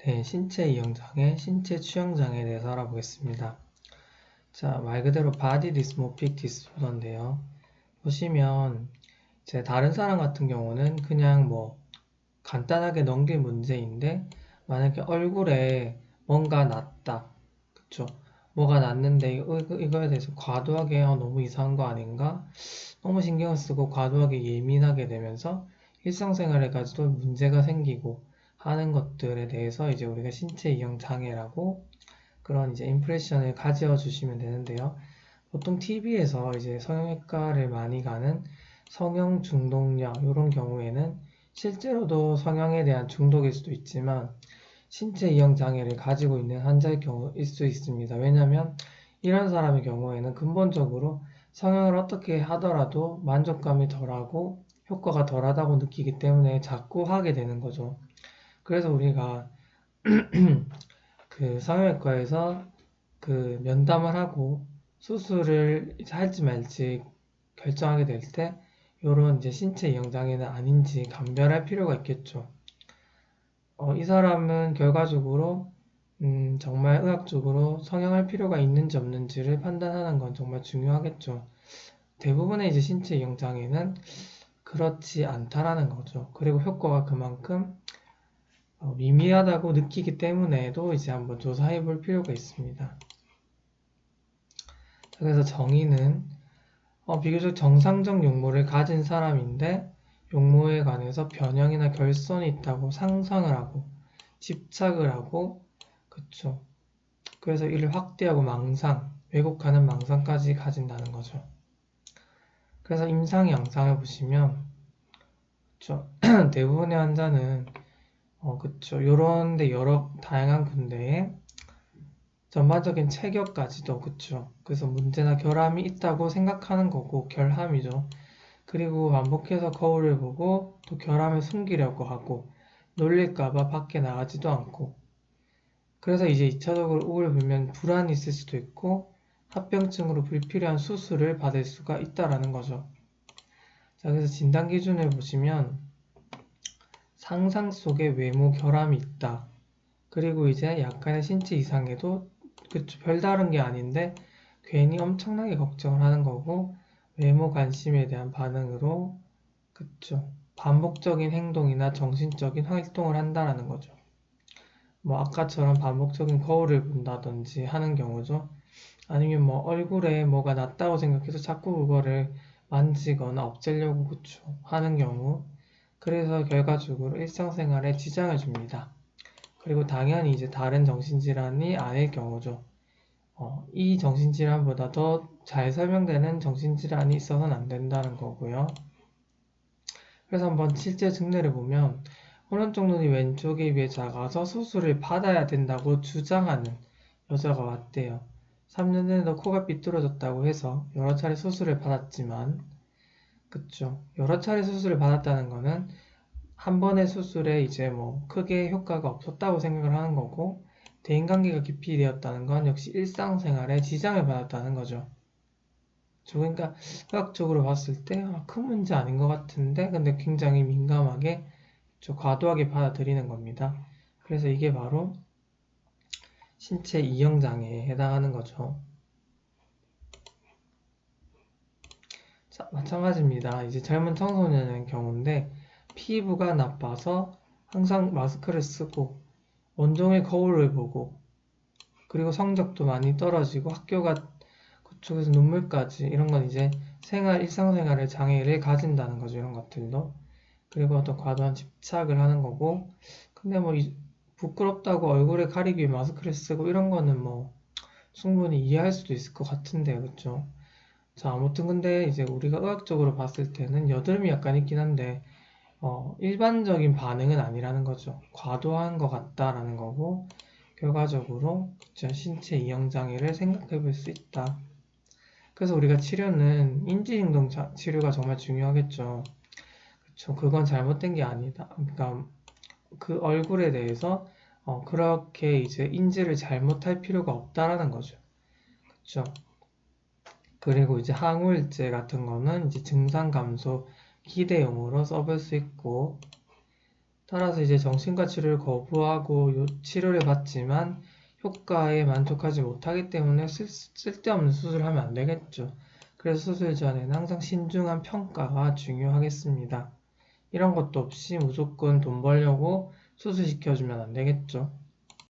네, 신체 이형장애, 신체 취형장애에 대해서 알아보겠습니다. 자, 말 그대로 Body Dysmorphic Disorder인데요. 보시면 이제 다른 사람 같은 경우는 그냥 뭐 간단하게 넘길 문제인데 만약에 얼굴에 뭔가 났다, 그쵸? 뭐가 났는데 이거에 대해서 과도하게 너무 이상한 거 아닌가? 너무 신경을 쓰고 과도하게 예민하게 되면서 일상생활에까지도 문제가 생기고 하는 것들에 대해서 이제 우리가 신체 이형 장애라고 그런 이제 임프레션을 가져 주시면 되는데요. 보통 TV에서 이제 성형외과를 많이 가는 성형 중독녀 이런 경우에는 실제로도 성형에 대한 중독일 수도 있지만 신체 이형 장애를 가지고 있는 환자의 경우일 수 있습니다. 왜냐하면 이런 사람의 경우에는 근본적으로 성형을 어떻게 하더라도 만족감이 덜하고 효과가 덜하다고 느끼기 때문에 자꾸 하게 되는 거죠. 그래서 우리가 그 성형외과에서 그 면담을 하고 수술을 할지 말지 결정하게 될 때 이런 이제 신체 이형 장애는 아닌지 감별할 필요가 있겠죠. 이 사람은 결과적으로 정말 의학적으로 성형할 필요가 있는지 없는지를 판단하는 건 정말 중요하겠죠. 대부분의 이제 신체 이형 장애는 그렇지 않다라는 거죠. 그리고 효과가 그만큼 미미하다고 느끼기 때문에도 이제 한번 조사해 볼 필요가 있습니다. 그래서 정의는 비교적 정상적 용모를 가진 사람인데 용모에 관해서 변형이나 결손이 있다고 상상을 하고 집착을 하고 그쵸. 그래서 이를 확대하고 망상, 왜곡하는 망상까지 가진다는 거죠. 그래서 임상 양상을 보시면 그쵸. 대부분의 환자는 그쵸. 요런데 여러 다양한 군데에 전반적인 체격까지도 그쵸. 그래서 문제나 결함이 있다고 생각하는 거고 결함이죠. 그리고 반복해서 거울을 보고 또 결함을 숨기려고 하고 놀릴까봐 밖에 나가지도 않고 그래서 이제 2차적으로 우울 불면 불안이 있을 수도 있고 합병증으로 불필요한 수술을 받을 수가 있다라는 거죠. 자, 그래서 진단 기준을 보시면 상상 속에 외모 결함이 있다. 그리고 이제 약간의 신체 이상에도 그쵸, 별다른 게 아닌데 괜히 엄청나게 걱정을 하는 거고 외모 관심에 대한 반응으로 그쵸, 반복적인 행동이나 정신적인 활동을 한다라는 거죠. 뭐 아까처럼 반복적인 거울을 본다든지 하는 경우죠. 아니면 뭐 얼굴에 뭐가 났다고 생각해서 자꾸 그거를 만지거나 없애려고 그쵸, 하는 경우. 그래서 결과적으로 일상생활에 지장을 줍니다. 그리고 당연히 이제 다른 정신질환이 아닐 경우죠. 이 정신질환보다 더 잘 설명되는 정신질환이 있어서는 안 된다는 거고요. 그래서 한번 실제 증례를 보면 오른쪽 눈이 왼쪽에 비해 작아서 수술을 받아야 된다고 주장하는 여자가 왔대요. 3년 내내 코가 삐뚤어졌다고 해서 여러 차례 수술을 받았지만 그쵸. 여러 차례 수술을 받았다는 거는 한 번의 수술에 이제 뭐 크게 효과가 없었다고 생각을 하는 거고 대인관계가 기피되었다는 건 역시 일상생활에 지장을 받았다는 거죠. 그러니까 의학적으로 봤을 때 큰 문제 아닌 것 같은데 근데 굉장히 민감하게 과도하게 받아들이는 겁니다. 그래서 이게 바로 신체 이형장애에 해당하는 거죠. 자, 마찬가지입니다. 이제 젊은 청소년의 경우인데 피부가 나빠서 항상 마스크를 쓰고 온종일 거울을 보고 그리고 성적도 많이 떨어지고 학교가 그쪽에서 눈물까지 이런 건 이제 일상생활의 장애를 가진다는 거죠. 이런 것들도. 그리고 어떤 과도한 집착을 하는 거고 근데 뭐 부끄럽다고 얼굴에 가리기 위해 마스크를 쓰고 이런 거는 뭐 충분히 이해할 수도 있을 것 같은데 그쵸? 자 아무튼 근데 이제 우리가 의학적으로 봤을 때는 여드름이 약간 있긴 한데 일반적인 반응은 아니라는 거죠. 과도한 것 같다라는 거고 결과적으로 그쵸? 신체 이형장애를 생각해 볼 수 있다. 그래서 우리가 치료는 인지행동 치료가 정말 중요하겠죠. 그쵸? 그건 잘못된 게 아니다. 그러니까 그 얼굴에 대해서 그렇게 이제 인지를 잘못할 필요가 없다라는 거죠. 그쵸? 그리고 이제 항우울제 같은 거는 이제 증상 감소 기대용으로 써볼 수 있고 따라서 이제 정신과 치료를 거부하고 치료를 받지만 효과에 만족하지 못하기 때문에 쓸데없는 수술을 하면 안 되겠죠. 그래서 수술 전에는 항상 신중한 평가가 중요하겠습니다. 이런 것도 없이 무조건 돈 벌려고 수술시켜주면 안 되겠죠.